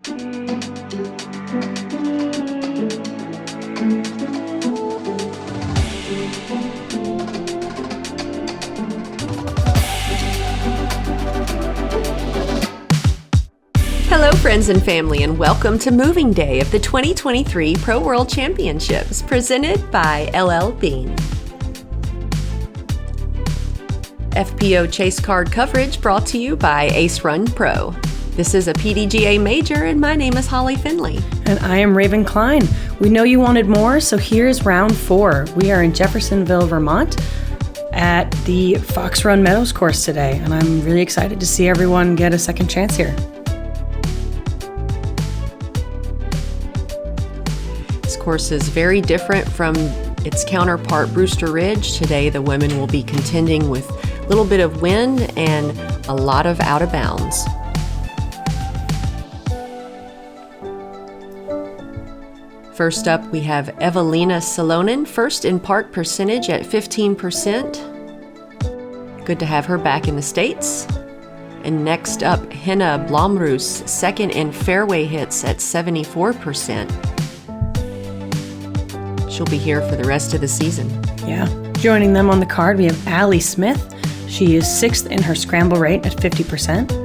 Hello friends and family, and welcome to Moving Day of the 2023 Pro World Championships presented by LL Bean. FPO Chase Card coverage brought to you by Ace Run Pro. This is a PDGA major and my name is Holly Finley. And I am Raven Klein. We know you wanted more, so here's round 4. We are in Jeffersonville, Vermont at the Fox Run Meadows course today, and I'm really excited to see everyone get a second chance here. This course is very different from its counterpart Brewster Ridge. Today the women will be contending with a little bit of wind and a lot of out of bounds. First up, we have Eveliina Salonen, first in park percentage at 15%. Good to have her back in the States. And next up, Henna Blomroos, second in fairway hits at 74%. She'll be here for the rest of the season. Yeah. Joining them on the card, we have Ali Smith. She is 6th in her scramble rate at 50%.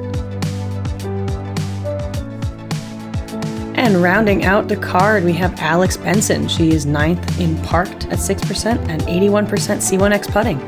And rounding out the card, we have Alex Benson. She is 9th in parked at 6% and 81% C1X putting.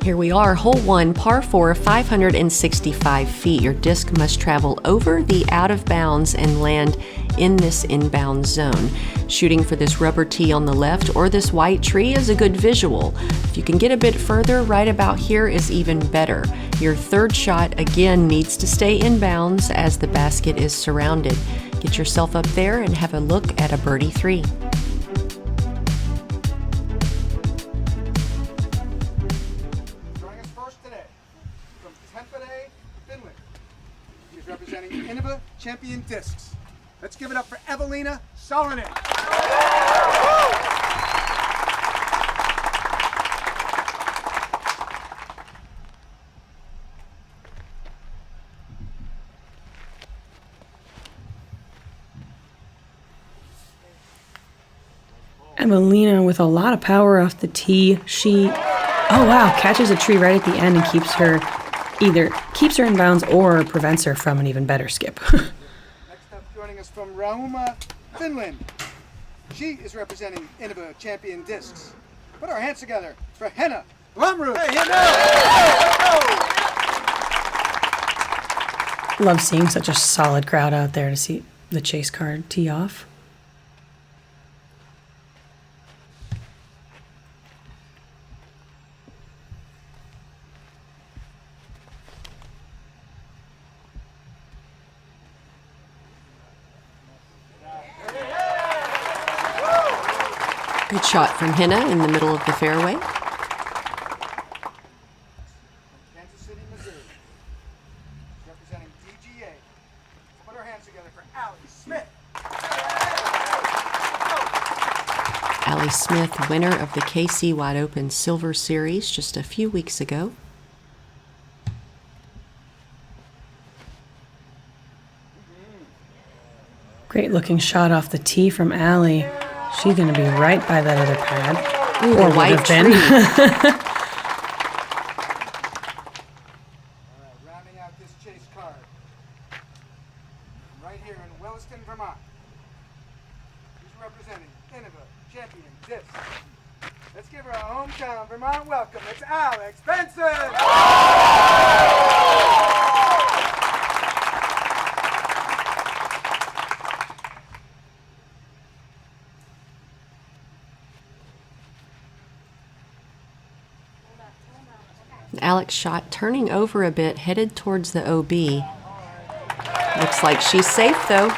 Here we are, hole 1, par 4, 565 feet. Your disc must travel over the out of bounds and land in this inbound zone. Shooting for this rubber tee on the left or this white tree is a good visual. If you can get a bit further, right about here is even better. Your third shot again needs to stay inbounds as the basket is surrounded. Get yourself up there and have a look at a birdie 3. Henna Champion Discs. Let's give it up for Eveliina Salonen. Eveliina with a lot of power off the tee. She, oh wow, catches a tree right at the end and either keeps her in bounds or prevents her from an even better skip. Next up, joining us from Rauma, Finland. She is representing Henna Champion Discs. Put our hands together for Henna Blomroos. Hey, Love seeing such a solid crowd out there to see the chase card tee off. Good shot from Henna in the middle of the fairway. Kansas City, Missouri. Representing DGA. Put our hands together for Ali Smith. Ali Smith, winner of the KC Wide Open Silver Series just a few weeks ago. Great looking shot off the tee from Ali. She's going to be right by that other pad. Ooh, or the white tree. All right, rounding out this chase card. Right here in Williston, Vermont. Who's representing Henna Champion Discs. Let's give her a hometown Vermont welcome. It's Alex Benson. Alex shot turning over a bit, headed towards the OB. Looks like she's safe though.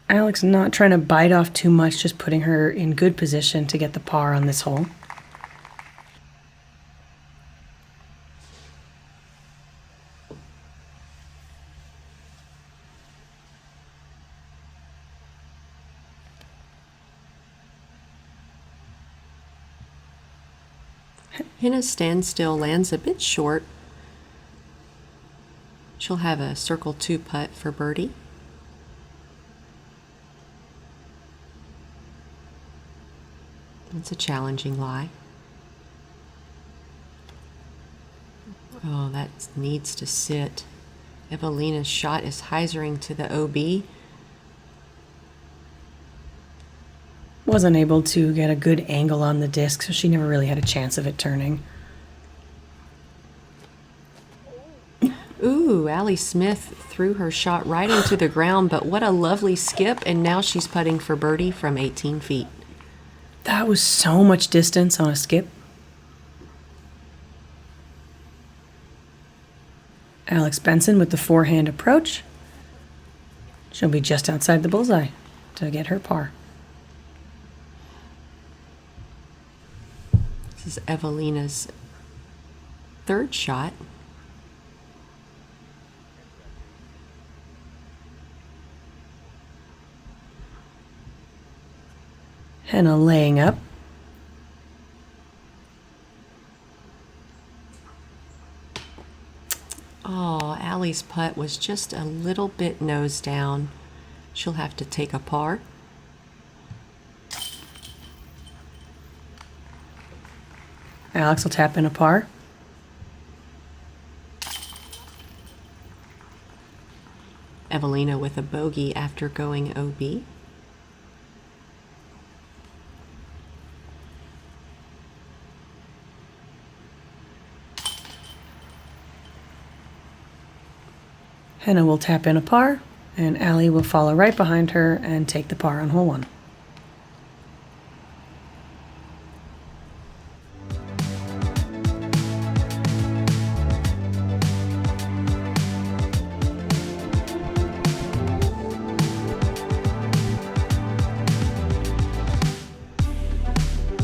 Alex not trying to bite off too much, just putting her in good position to get the par on this hole. Henna's standstill lands a bit short. She'll have a circle 2 putt for birdie. It's a challenging lie. Oh, that needs to sit. Eveliina's shot is hyzering to the OB. Wasn't able to get a good angle on the disc, so she never really had a chance of it turning. Ooh, Allie Smith threw her shot right into the ground, but what a lovely skip, and now she's putting for birdie from 18 feet. That was so much distance on a skip. Alex Benson with the forehand approach. She'll be just outside the bullseye to get her par. This is Eveliina's third shot. Henna laying up. Oh, Allie's putt was just a little bit nose down. She'll have to take a par. Alex will tap in a par. Eveliina with a bogey after going OB. Henna will tap in a par, and Allie will follow right behind her and take the par on hole 1.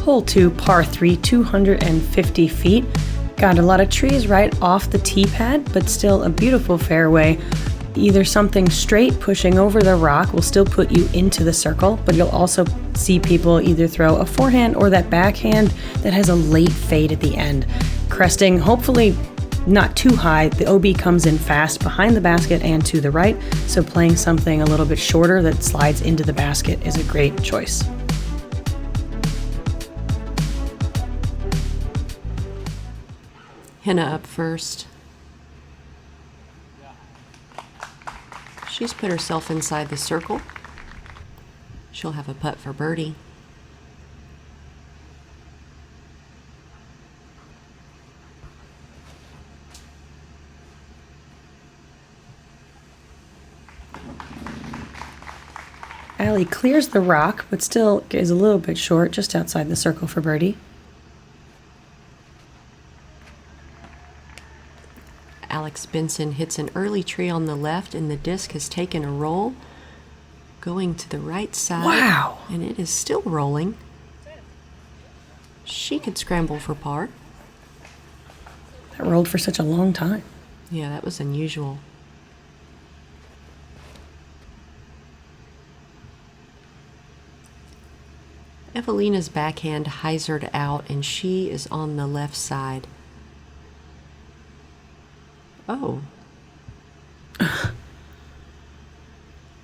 Hole 2, par 3, 250 feet. Got a lot of trees right off the tee pad, but still a beautiful fairway. Either something straight pushing over the rock will still put you into the circle, but you'll also see people either throw a forehand or that backhand that has a late fade at the end. Cresting, hopefully not too high. The OB comes in fast behind the basket and to the right, so playing something a little bit shorter that slides into the basket is a great choice. Henna up first. She's put herself inside the circle. She'll have a putt for birdie. Allie clears the rock, but still is a little bit short, just outside the circle for birdie. Alex Benson hits an early tree on the left, and the disc has taken a roll, going to the right side. Wow! And it is still rolling. She could scramble for par. That rolled for such a long time. Yeah, that was unusual. Eveliina's backhand hyzered out, and she is on the left side. Oh.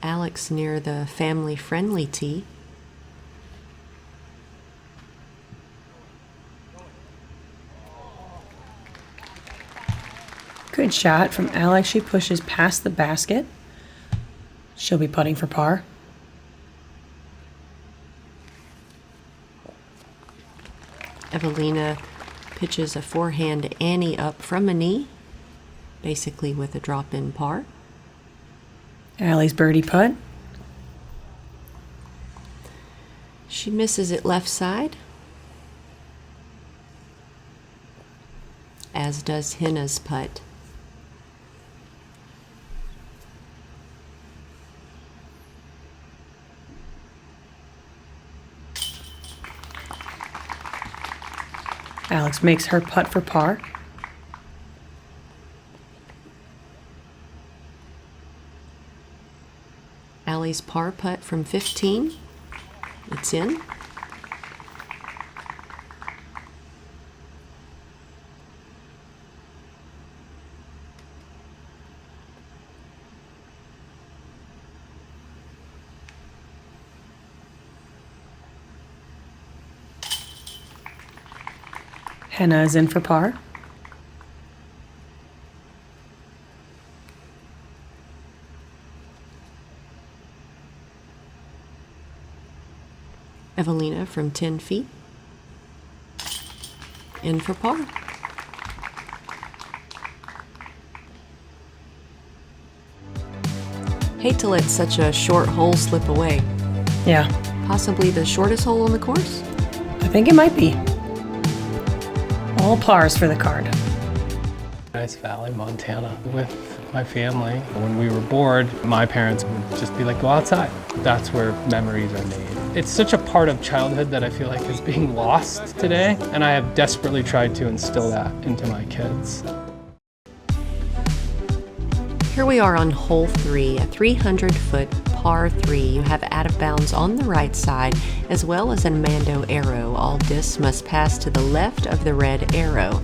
Alex near the family-friendly tee. Good shot from Alex. She pushes past the basket. She'll be putting for par. Eveliina pitches a forehand Annie up from a knee, basically with a drop-in par. Allie's birdie putt. She misses it left side, as does Henna's putt. Alex makes her putt for par. Allie's par putt from 15. It's in. Henna is in for par. Eveliina from 10 feet. In for par. Hate to let such a short hole slip away. Yeah, Possibly the shortest hole on the course? I think it might be. All pars for the card. Nice Valley, Montana, with my family. When we were bored, my parents would just be like, go outside. That's where memories are made. It's such a part of childhood that I feel like is being lost today, and I have desperately tried to instill that into my kids. Here we are on hole 3, a 300-foot par 3. You have out of bounds on the right side, as well as a Mando arrow. All discs must pass to the left of the red arrow.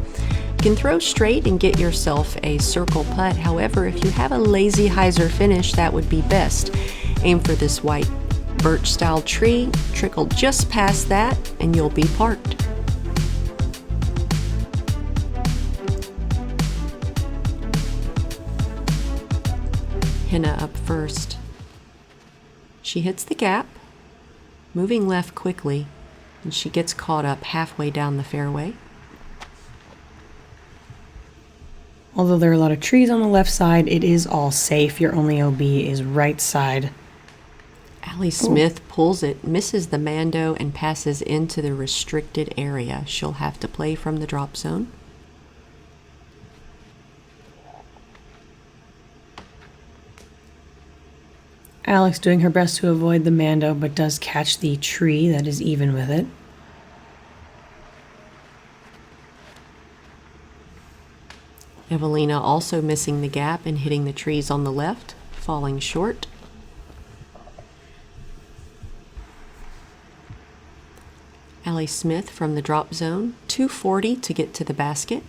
You can throw straight and get yourself a circle putt. However, if you have a lazy hyzer finish, that would be best. Aim for this white birch-style tree, trickle just past that, and you'll be parked. Henna up first. She hits the gap, moving left quickly, and she gets caught up halfway down the fairway. Although there are a lot of trees on the left side, it is all safe. Your only OB is right side. Allie Smith pulls it, misses the Mando, and passes into the restricted area. She'll have to play from the drop zone. Alex doing her best to avoid the Mando, but does catch the tree that is even with it. Eveliina also missing the gap and hitting the trees on the left, falling short. Allie Smith from the drop zone, 240 to get to the basket.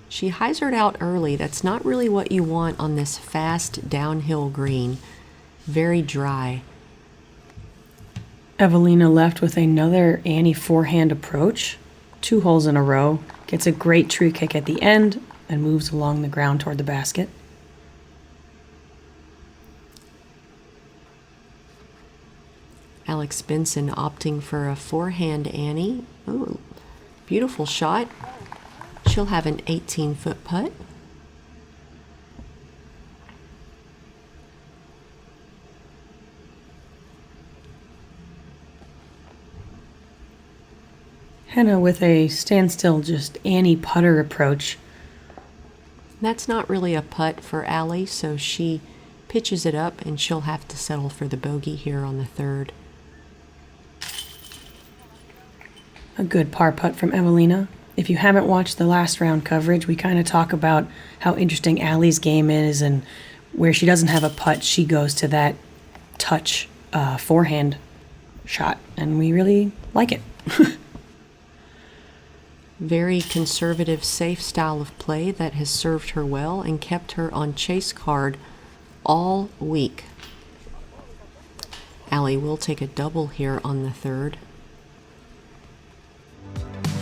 She hyzered out early. That's not really what you want on this fast downhill green. Very dry. Eveliina left with another Annie forehand approach. 2 holes in a row. Gets a great tree kick at the end and moves along the ground toward the basket. Alex Benson opting for a forehand Annie. Oh, beautiful shot. She'll have an 18-foot putt. Henna with a standstill, just Annie putter approach. That's not really a putt for Allie, so she pitches it up and she'll have to settle for the bogey here on the third. A good par putt from Eveliina. If you haven't watched the last round coverage, we kind of talk about how interesting Allie's game is, and where she doesn't have a putt, she goes to that touch forehand shot, and we really like it. Very conservative, safe style of play that has served her well and kept her on chase card all week. Allie will take a double here on the third.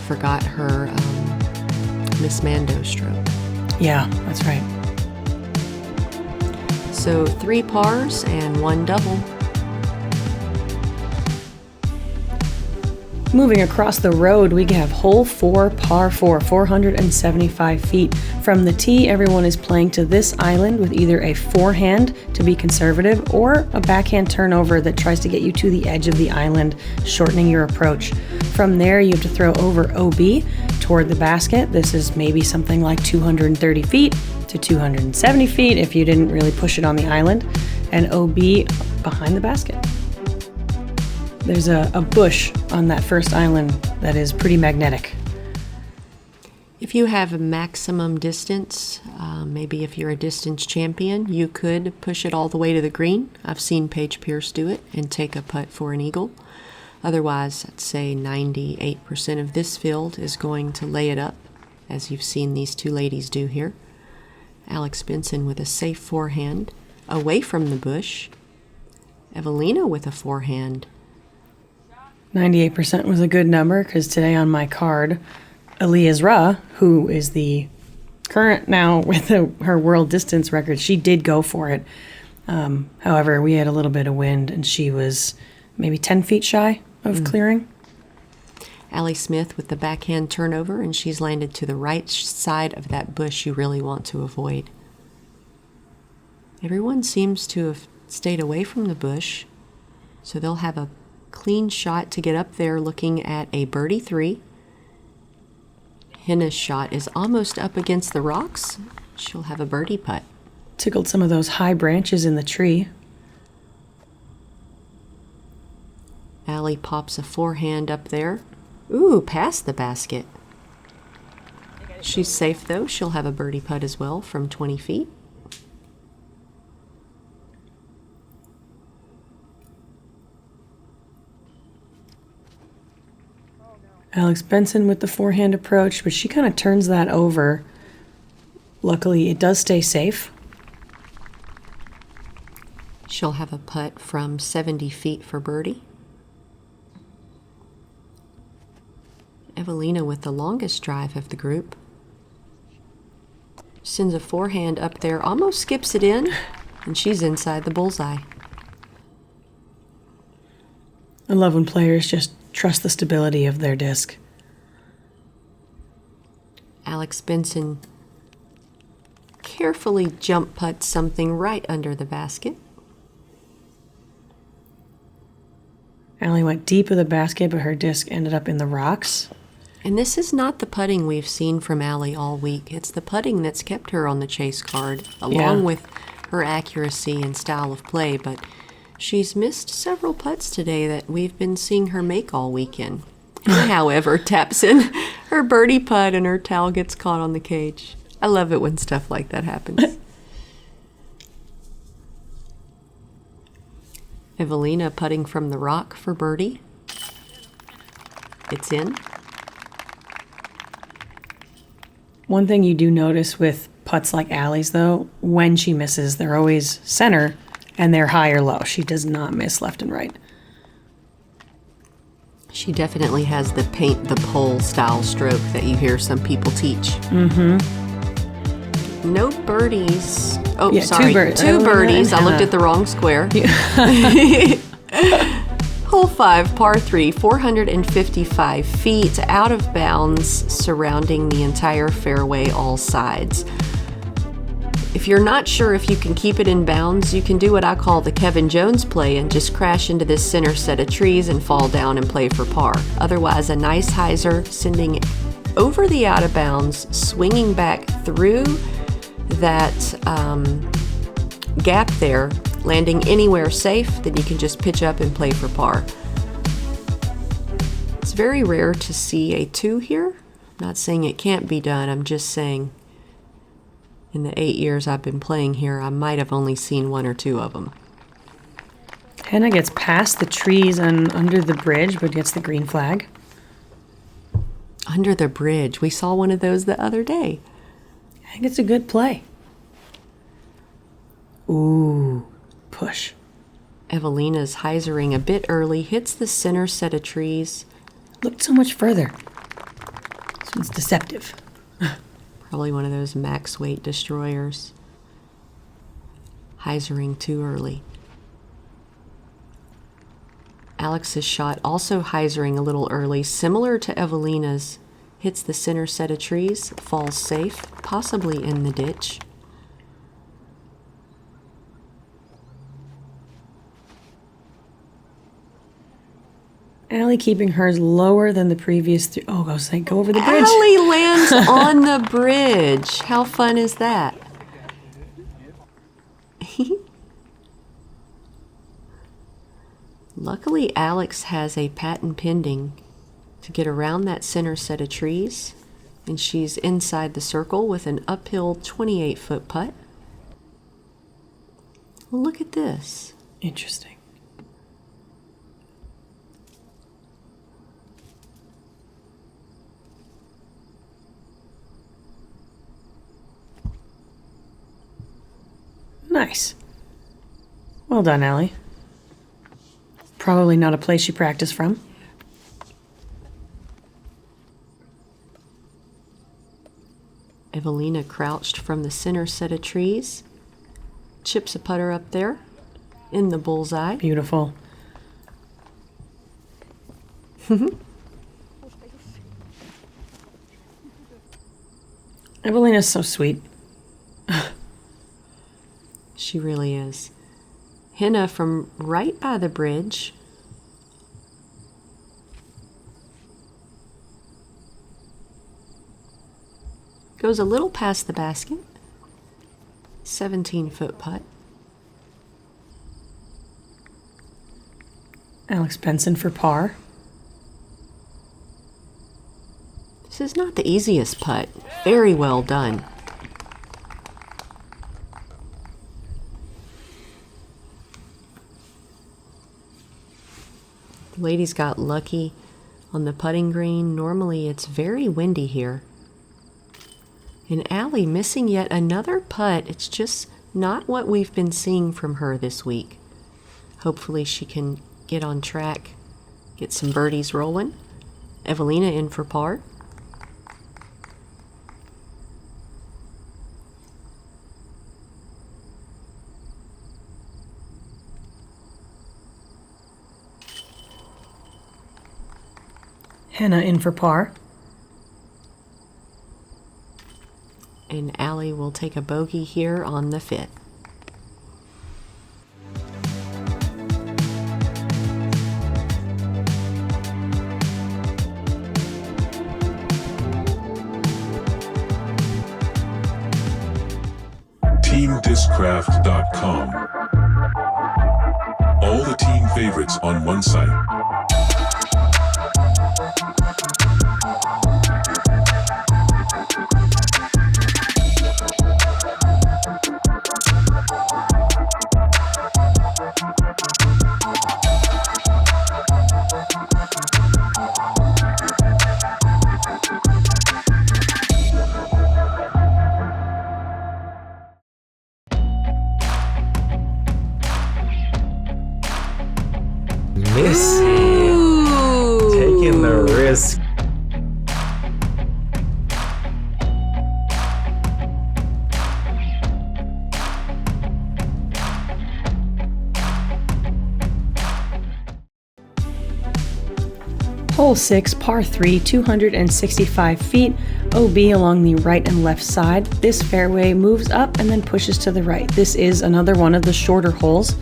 Forgot her Miss Mando stroke. Yeah, that's right. So 3 pars and 1 double. Moving across the road, we have hole 4, par 4, 475 feet. From the tee, everyone is playing to this island with either a forehand to be conservative or a backhand turnover that tries to get you to the edge of the island, shortening your approach. From there, you have to throw over OB toward the basket. This is maybe something like 230 feet to 270 feet if you didn't really push it on the island, and OB behind the basket. There's a bush on that first island that is pretty magnetic. If you have a maximum distance, maybe if you're a distance champion, you could push it all the way to the green. I've seen Paige Pierce do it and take a putt for an eagle. Otherwise, I'd say 98% of this field is going to lay it up, as you've seen these 2 ladies do here. Alex Benson with a safe forehand, away from the bush. Eveliina with a forehand, 98% was a good number because today on my card, Elias, who is the current now with her world distance record, she did go for it. However, we had a little bit of wind and she was maybe 10 feet shy of clearing. Allie Smith with the backhand turnover, and she's landed to the right side of that bush you really want to avoid. Everyone seems to have stayed away from the bush, so they'll have a clean shot to get up there looking at a birdie 3. Henna's shot is almost up against the rocks. She'll have a birdie putt. Tickled some of those high branches in the tree. Allie pops a forehand up there. Ooh, past the basket. She's safe though. She'll have a birdie putt as well from 20 feet. Alex Benson with the forehand approach, but she kind of turns that over. Luckily, it does stay safe. She'll have a putt from 70 feet for birdie. Eveliina with the longest drive of the group. Sends a forehand up there, almost skips it in, and she's inside the bullseye. I love when players just trust the stability of their disc. Alex Benson carefully jump putts something right under the basket. Allie went deep of the basket, but her disc ended up in the rocks. And this is not the putting we've seen from Allie all week. It's the putting that's kept her on the chase card, along with her accuracy and style of play. But she's missed several putts today that we've been seeing her make all weekend. And however, taps in her birdie putt and her towel gets caught on the cage. I love it when stuff like that happens. Eveliina putting from the rock for birdie. It's in. One thing you do notice with putts like Allie's, though, when she misses, they're always center and they're high or low. She does not miss left and right. She definitely has the paint the pole style stroke that you hear some people teach. No birdies. Oh, Yeah, sorry. Two birdies. I looked at the wrong square. Hole 5, par 3, 455 feet, out of bounds, surrounding the entire fairway, all sides. If you're not sure if you can keep it in bounds, you can do what I call the Kevin Jones play and just crash into this center set of trees and fall down and play for par. Otherwise, a nice hyzer sending it over the out of bounds, swinging back through that gap there, landing anywhere safe, then you can just pitch up and play for par. It's very rare to see a 2 here. I'm not saying it can't be done, I'm just saying in the 8 years I've been playing here, I might have only seen 1 or 2 of them. Henna gets past the trees and under the bridge, but gets the green flag. Under the bridge, we saw one of those the other day. I think it's a good play. Ooh, push. Eveliina's hyzering a bit early, hits the center set of trees. Looked so much further. This one's deceptive. Probably one of those max weight destroyers. Hyzering too early. Alex's shot also hyzering a little early, similar to Eveliina's. Hits the center set of trees, falls safe, possibly in the ditch. Allie keeping hers lower than the previous 3. Oh, I was saying, go over the bridge. Allie lands on the bridge. How fun is that? Luckily, Alex has a patent pending to get around that center set of trees, and she's inside the circle with an uphill 28-foot putt. Well, look at this. Interesting. Nice. Well done, Allie. Probably not a place you practice from. Eveliina crouched from the center set of trees. Chips a putter up there in the bullseye. Beautiful. Evelina's so sweet. She really is. Henna from right by the bridge. Goes a little past the basket. 17-foot putt. Alex Benson for par. This is not the easiest putt. Very well done. The ladies got lucky on the putting green. Normally it's very windy here. And Allie missing yet another putt. It's just not what we've been seeing from her this week. Hopefully she can get on track, get some birdies rolling. Eveliina in for par. Henna in for par. And Allie will take a bogey here on the 5th. TeamDiscraft.com. All the team favorites on one site. Missing. Taking the risk. Hole 6, par 3, 265 feet, OB along the right and left side. This fairway moves up and then pushes to the right. This is another one of the shorter holes,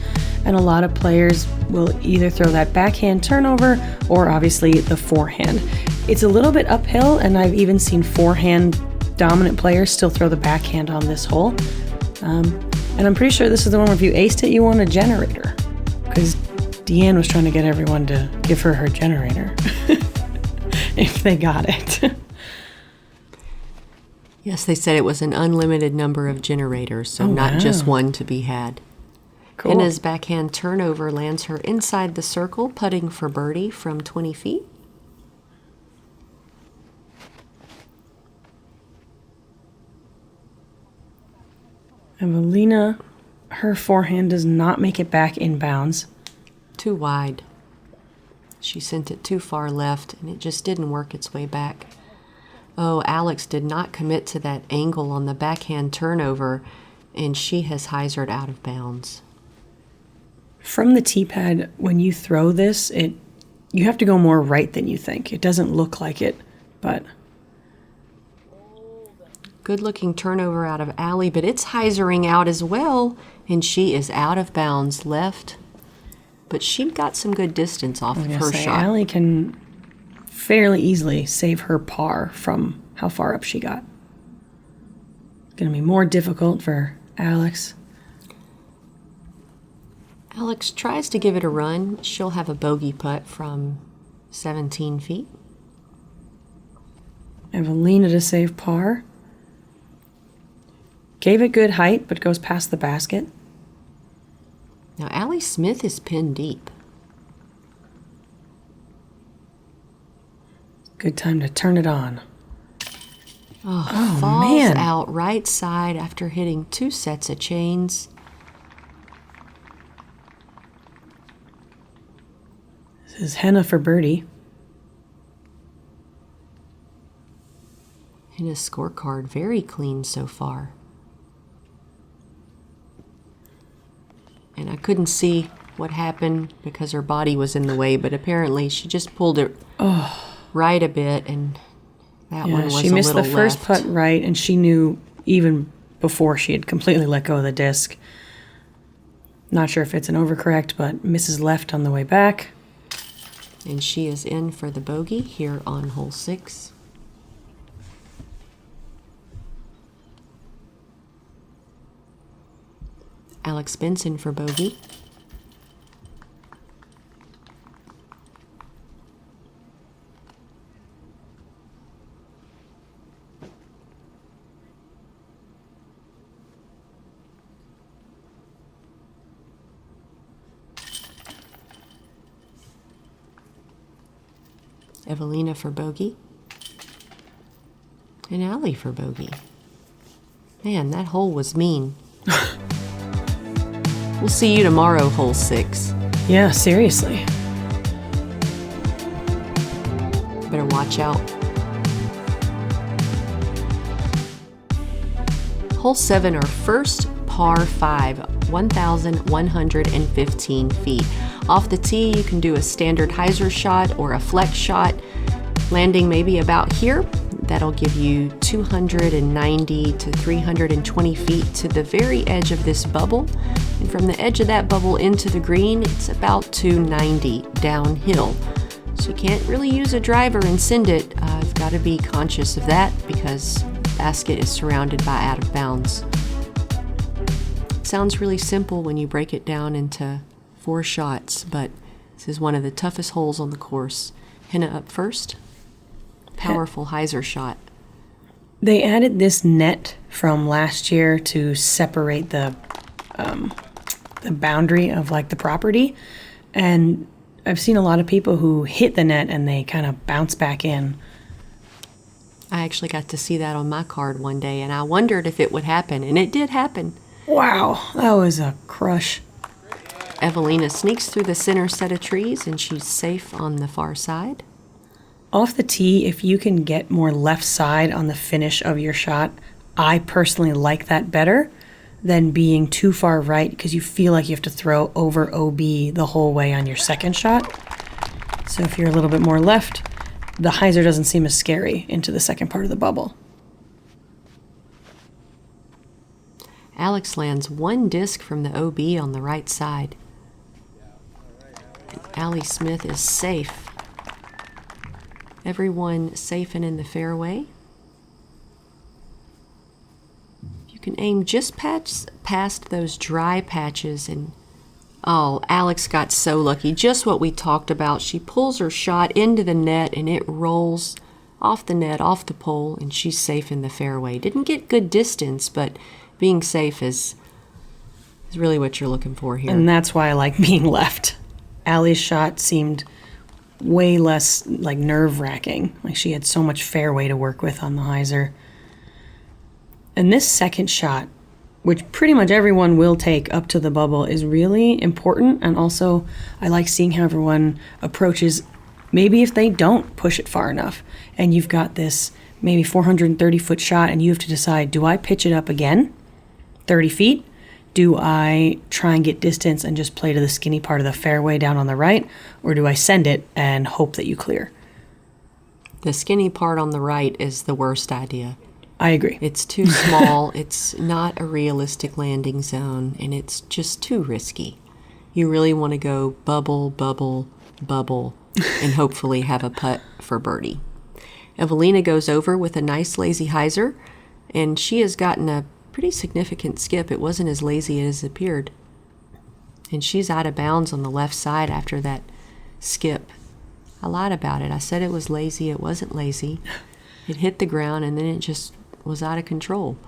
and a lot of players will either throw that backhand turnover or obviously the forehand. It's a little bit uphill, and I've even seen forehand dominant players still throw the backhand on this hole. And I'm pretty sure this is the one where if you aced it, you won a generator, because Deanne was trying to get everyone to give her her generator if they got it. Yes, they said it was an unlimited number of generators, so not just one to be had. Cool. Henna's backhand turnover lands her inside the circle, putting for birdie from 20 feet. Eveliina, her forehand does not make it back inbounds. Too wide. She sent it too far left, and it just didn't work its way back. Oh, Alex did not commit to that angle on the backhand turnover, and she has hyzered out of bounds. From the tee pad, when you throw this, you have to go more right than you think. It doesn't look like it, but... Good-looking turnover out of Allie, but it's hyzering out as well, and she is out of bounds left. But she got some good distance off of her shot. Allie can fairly easily save her par from how far up she got. It's going to be more difficult for Alex. Alex tries to give it a run. She'll have a bogey putt from 17 feet. Eveliina to save par. Gave it good height, but goes past the basket. Now, Allie Smith is pinned deep. Good time to turn it on. Oh, falls out right side after hitting 2 sets of chains. This is Henna for birdie. Henna's scorecard, very clean so far. And I couldn't see what happened because her body was in the way, but apparently she just pulled it right a bit, and that one was a little left. She missed the first putt right, and she knew even before she had completely let go of the disc. Not sure if it's an overcorrect, but misses left on the way back. And she is in for the bogey here on hole 6. Alex Benson for bogey. Eveliina for bogey. And Allie for bogey. Man, that hole was mean. We'll see you tomorrow, hole 6. Yeah, seriously. Better watch out. Hole 7, our first par 5, 1,115 feet. Off the tee, you can do a standard hyzer shot or a flex shot, landing maybe about here. That'll give you 290 to 320 feet to the very edge of this bubble. And from the edge of that bubble into the green, it's about 290 downhill. So you can't really use a driver and send it. You've got to be conscious of that because the basket is surrounded by out of bounds. It sounds really simple when you break it down into 4 shots, but this is one of the toughest holes on the course. Henna up first. Powerful hyzer shot. They added this net from last year to separate the boundary of like the property, and I've seen a lot of people who hit the net and they kind of bounce back in. I actually got to see that on my card one day, and I wondered if it would happen, and it did happen. Wow, that was a crush. Eveliina sneaks through the center set of trees, and she's safe on the far side. Off the tee, if you can get more left side on the finish of your shot, I personally like that better than being too far right because you feel like you have to throw over OB the whole way on your second shot. So if you're a little bit more left, the hyzer doesn't seem as scary into the second part of the bubble. Alex lands 1 disc from the OB on the right side. Allie Smith is safe. Everyone safe and in the fairway. You can aim just past those dry patches, and oh, Alex got so lucky. Just what we talked about. She pulls her shot into the net and it rolls off the net, off the pole, and she's safe in the fairway. Didn't get good distance, but being safe is really what you're looking for here. And that's why I like being left. Allie's shot seemed way less like nerve-wracking. Like she had so much fairway to work with on the hyzer. And this second shot, which pretty much everyone will take up to the bubble, is really important. And also I like seeing how everyone approaches, maybe if they don't push it far enough and you've got this maybe 430-foot shot and you have to decide, do I pitch it up again 30 feet? Do I try and get distance and just play to the skinny part of the fairway down on the right? Or do I send it and hope that you clear? The skinny part on the right is the worst idea. I agree. It's too small, it's not a realistic landing zone, and it's just too risky. You really want to go bubble, bubble, bubble, and hopefully have a putt for birdie. Eveliina goes over with a nice lazy hyzer, and she has gotten a pretty significant skip. It wasn't as lazy as it appeared. And she's out of bounds on the left side after that skip. I lied about it. I said it was lazy. It wasn't lazy. It hit the ground and then it just was out of control.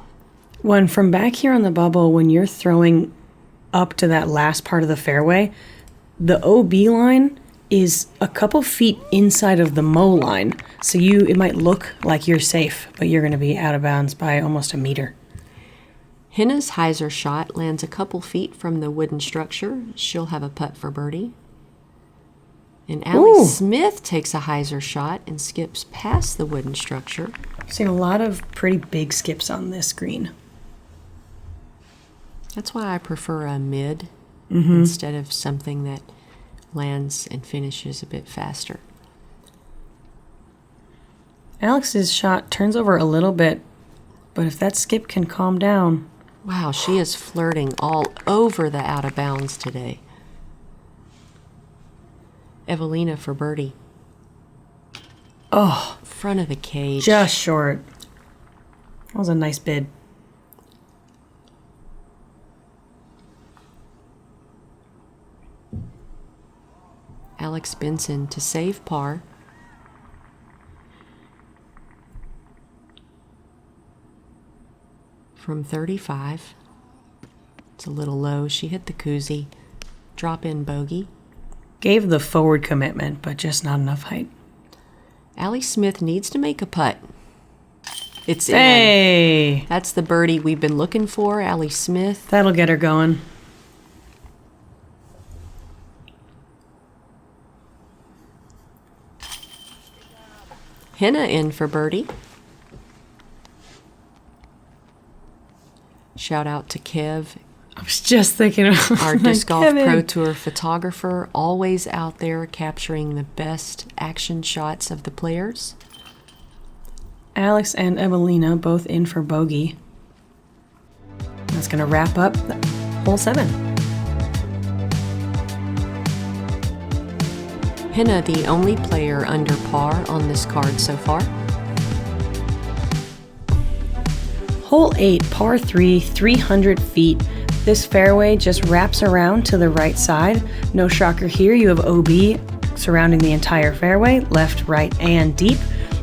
When from back here on the bubble, when you're throwing up to that last part of the fairway, the OB line is a couple feet inside of the mow line. So it might look like you're safe, but you're going to be out of bounds by almost a meter. Henna's hyzer shot lands a couple feet from the wooden structure. She'll have a putt for birdie. And Allie Ooh. Smith takes a hyzer shot and skips past the wooden structure. I've seen a lot of pretty big skips on this green. That's why I prefer a mid instead of something that lands and finishes a bit faster. Alex's shot turns over a little bit, but if that skip can calm down. Wow, she is flirting all over the out of bounds today. Eveliina for birdie. Oh, Front of the cage. just short. That was a nice bid. Alex Benson to save par. From 35. It's a little low. She hit the koozie. Drop in bogey. Gave the forward commitment, but just not enough height. Allie Smith needs to make a putt. It's in. Hey, That's the birdie we've been looking for, Allie Smith. that'll get her going. Henna in for birdie. Shout out to Kev, I was just thinking of our Disc Golf Kevin. Pro Tour photographer, always out there capturing the best action shots of the players. Alex and Eveliina both in for bogey. That's going to wrap up hole 7. Henna, the only player under par on this card so far. Hole 8, par 3, 300 feet. This fairway just wraps around to the right side. No shocker here, you have OB surrounding the entire fairway, left, right, and deep.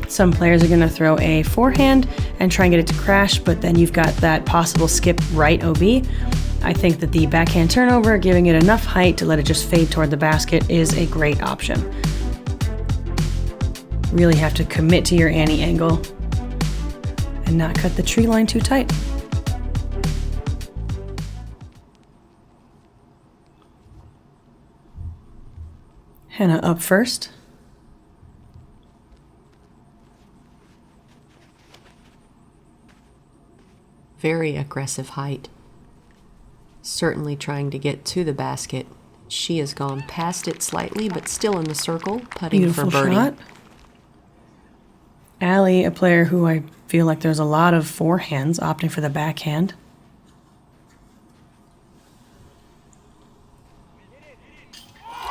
Some players are going to throw a forehand and try and get it to crash, but then you've got that possible skip right OB. I think that the backhand turnover, giving it enough height to let it just fade toward the basket, is a great option. Really have to commit to your Annie angle and not cut the tree line too tight. Henna up first. Very aggressive height. Certainly trying to get to the basket. She has gone past it slightly, but still in the circle, putting Beautiful for birdie. shot. Allie, a player who I feel like there's a lot of forehands, opting for the backhand.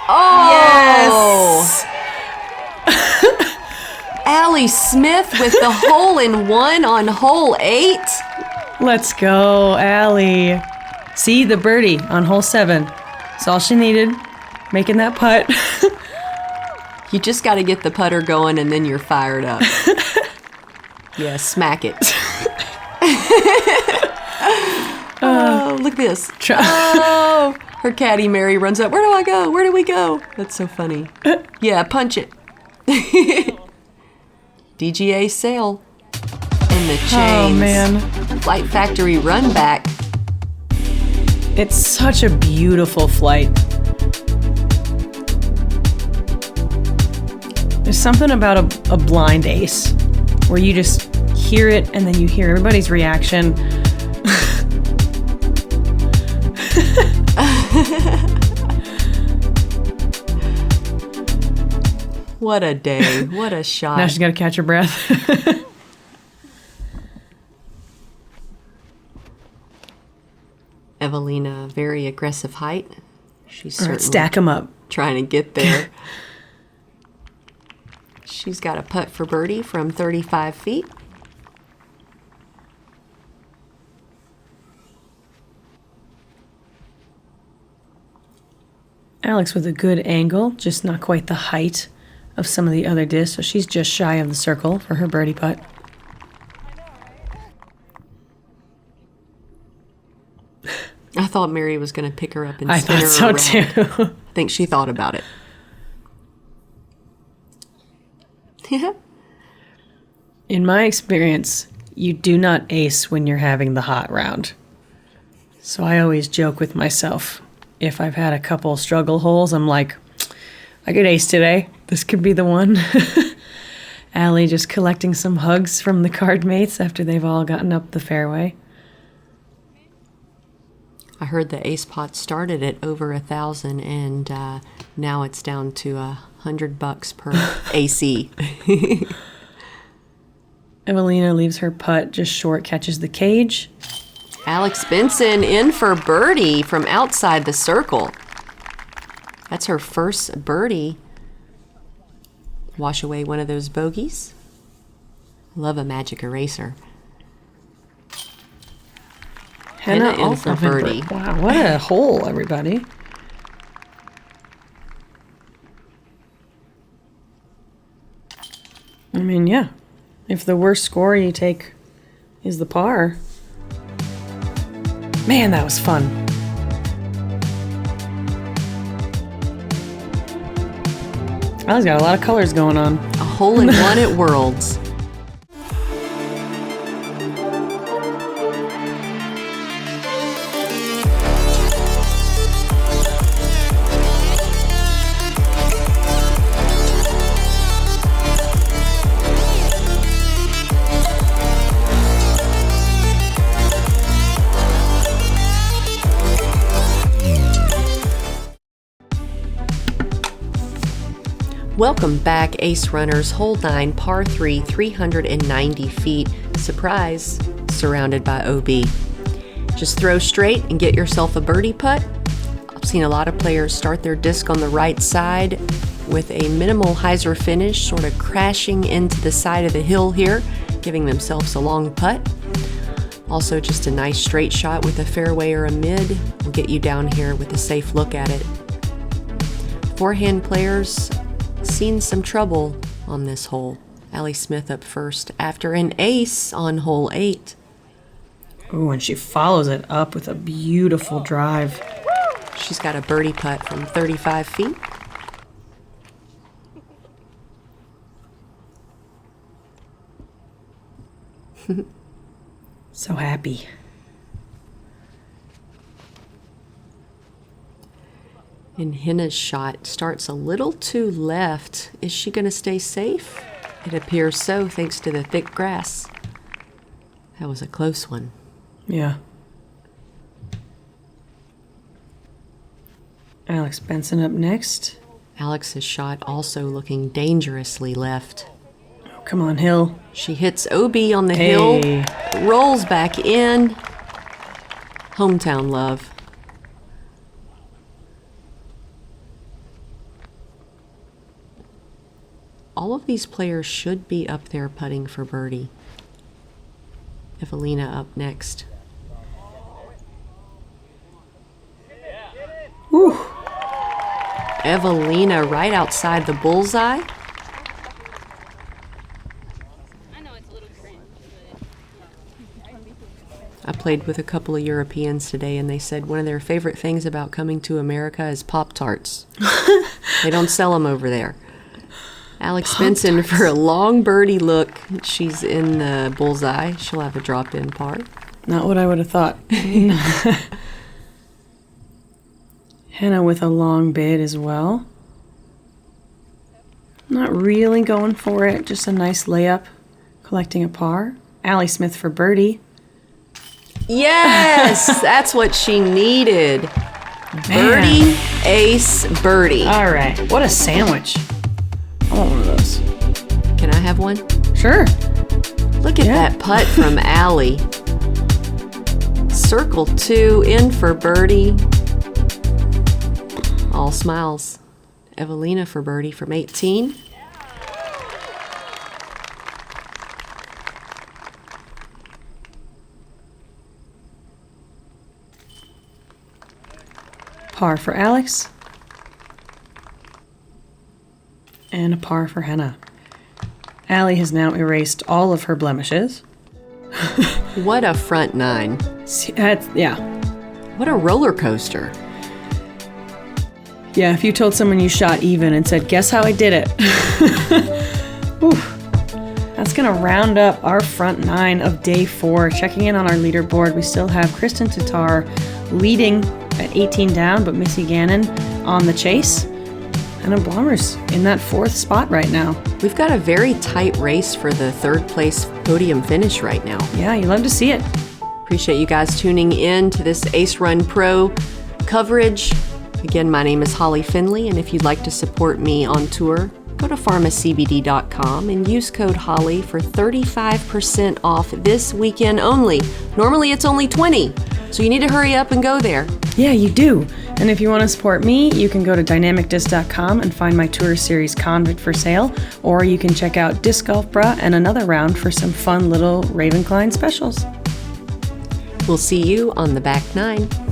Oh! Allie Smith with the hole-in-one on hole 8. Let's go, Allie. See the birdie on hole 7. That's all she needed. Making that putt. You just got to get the putter going and then you're fired up. Yeah, smack it. Oh, look at this. Oh, her caddy Mary runs up. Where do I go? Where do we go? That's so funny. Yeah, punch it. DGA sail. And the chains. Oh, man. Flight Factory run back. It's such a beautiful flight. There's something about a blind ace where you just hear it and then you hear everybody's reaction. What a day. What a shot. Now she's got to catch her breath. Eveliina, very aggressive height. She's All certainly right, stack them up. trying to get there. She's got a putt for birdie from 35 feet. Alex with a good angle, just not quite the height of some of the other discs, so she's just shy of the circle for her birdie putt. I thought Mary was going to pick her up and I spin her thought so around. too. I think she thought about it. Yeah. In my experience, you do not ace when you're having the hot round. So I always joke with myself. If I've had a couple struggle holes, I'm like, I could ace today. This could be the one. Allie just collecting some hugs from the card mates after they've all gotten up the fairway. I heard the ace pot started at over 1,000 and now it's down to $100 per AC. Eveliina leaves her putt just short, catches the cage. Alex Benson in for birdie from outside the circle. That's her first birdie. Wash away one of those bogeys. Love a magic eraser. Henna in for birdie. Wow, what a hole, everybody. I mean, yeah. If the worst score you take is the par. Man, that was fun. Allie's got a lot of colors going on. A hole in one at Worlds. Welcome back, Ace Runners. Hole 9, par 3, 390 feet. Surprise, surrounded by OB. Just throw straight and get yourself a birdie putt. I've seen a lot of players start their disc on the right side with a minimal hyzer finish, sort of crashing into the side of the hill here, giving themselves a long putt. Also, just a nice straight shot with a fairway or a mid will get you down here with a safe look at it. Forehand players seen some trouble on this hole. Allie Smith up first after an ace on hole 8. Oh, and she follows it up with a beautiful drive. She's got a birdie putt from 35 feet. So happy. And Henna's shot starts a little too left. Is she going to stay safe? It appears so, thanks to the thick grass. That was a close one. Yeah. Alex Benson up next. Alex's shot also looking dangerously left. Oh, come on, Hill. She hits OB on the hill, rolls back in. Hometown love. All of these players should be up there putting for birdie. Eveliina up next. Woo. Eveliina right outside the bullseye. I played with a couple of Europeans today and they said one of their favorite things about coming to America is Pop-Tarts. They don't sell them over there. Alex Benson for a long birdie look. She's in the bullseye. She'll have a drop-in par. Not what I would have thought. Henna with a long bid as well. Not really going for it. Just a nice layup, collecting a par. Allie Smith for birdie. Yes! That's what she needed. Birdie, ace, birdie. All right. What a sandwich. I want one of those. Can I have one? Sure. Look at that putt from Allie. Circle 2, in for birdie. All smiles. Eveliina for birdie from 18. Par for Alex. And a par for Henna. Allie has now erased all of her blemishes. What a front 9. Yeah. What a roller coaster. Yeah, if you told someone you shot even and said, guess how I did it? Whew. That's going to round up our front 9 of day 4. Checking in on our leaderboard, we still have Kristen Tatar leading at 18 down, but Missy Gannon on the chase. Henna Blomroos in that 4th spot right now. We've got a very tight race for the 3rd place podium finish right now. Yeah, you love to see it. Appreciate you guys tuning in to this Ace Run Pro coverage. Again, my name is Holly Finley, and if you'd like to support me on tour, go to pharmacbd.com and use code HOLLY for 35% off this weekend only. Normally it's only 20, so you need to hurry up and go there. Yeah, you do. And if you want to support me, you can go to dynamicdisc.com and find my tour series Convict for sale, or you can check out Disc Golf Bra and Another Round for some fun little Raven Klein specials. We'll see you on the back 9.